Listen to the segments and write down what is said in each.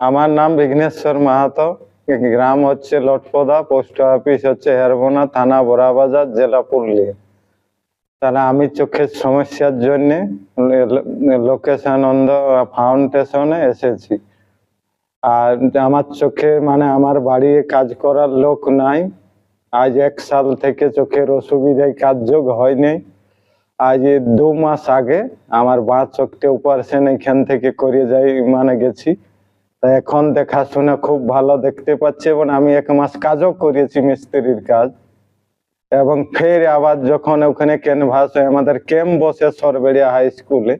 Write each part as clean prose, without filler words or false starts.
আমার নাম বিঘ্নেশ্বর মাহাতো। গ্রাম হচ্ছে লটপদা, পোস্ট অফিস হচ্ছে হেরবোনা, থানা বড়াবাজার, জেলা পুরুলিয়া। তাহলে আমি চোখের সমস্যার জন্য লোকেশানন্দ ফাউন্ডেশনে এসেছি। আর আমার চোখে মানে আমার বাড়ি কাজ করার লোক নাই। আজ 1 সাল থেকে চোখের অসুবিধায় কাজযোগ হয়নি। আজ 2 মাস আগে আমার বাঁ চোখটা অপারেশন এখান থেকে করে যাই মানে গেছি। তা এখন দেখাশোনা খুব ভালো দেখতে পাচ্ছি এবং আমি 1 মাস কাজও করেছি, মিস্ত্রির কাজ। এবং ফের আবার যখন ওখানে ক্যানভাসে আমাদের ক্যাম্প বসে সরবেড়িয়া হাই স্কুলে,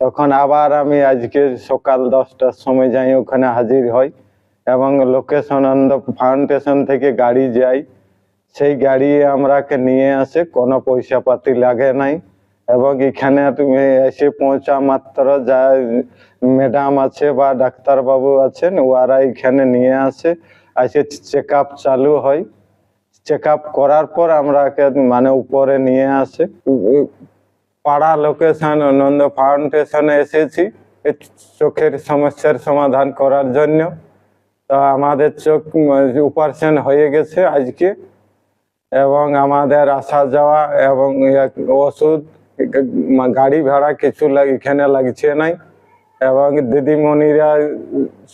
তখন আবার আমি আজকে সকাল 10টার সময় যাই, ওখানে হাজির হই এবং লোকেশানন্দ ফাউন্ডেশন থেকে গাড়ি যাই। সেই গাড়ি আমরাকে নিয়ে আসে, কোনো পয়সা পাতি লাগে নাই। এবং এখানে তুমি এসে পৌঁছা মাত্র যা ম্যাডাম আছে বা ডাক্তারবাবু আছেন, ওরা এখানে নিয়ে আসে, এসে চেক আপ চালু হয়। চেক আপ করার পর আমরাকে মানে উপরে নিয়ে আসে। পাড়া লোকেশানন্দ ফাউন্ডেশনে এসেছি চোখের সমস্যার সমাধান করার জন্য। তো আমাদের চোখ অপারেশন হয়ে গেছে আজকে, এবং আমাদের আসা যাওয়া এবং ওষুধ, গাড়ি ভাড়া কিছু এখানে লাগছে নাই। এবং দিদিমণিরা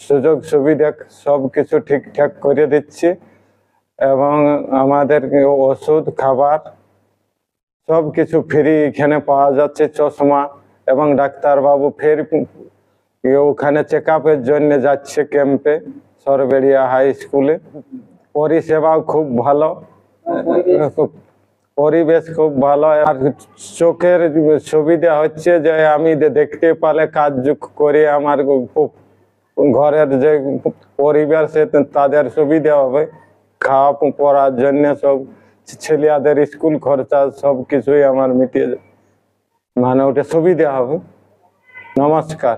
সুযোগ সুবিধা সব কিছু ঠিকঠাক করে দিচ্ছে। এবং আমাদের ওষুধ, খাবার সব কিছু ফ্রি এখানে পাওয়া যাচ্ছে। চশমা এবং ডাক্তারবাবু ফের ওখানে চেক আপের জন্য যাচ্ছে ক্যাম্পে, সরবেড়িয়া হাই স্কুলে। পরিষেবাও খুব ভালো, পরিবেশ খুব ভালো। আর চোখের সুবিধা হচ্ছে যে আমি দেখতে পালে কাজ করে আমার ঘরের যে পরিবার সে তাদের সুবিধা হবে। খাওয়া পড়ার জন্য সব ছেলেদের স্কুল খরচা সব কিছুই আমার মিটিয়ে মানে ওটা সুবিধা হবে। নমস্কার।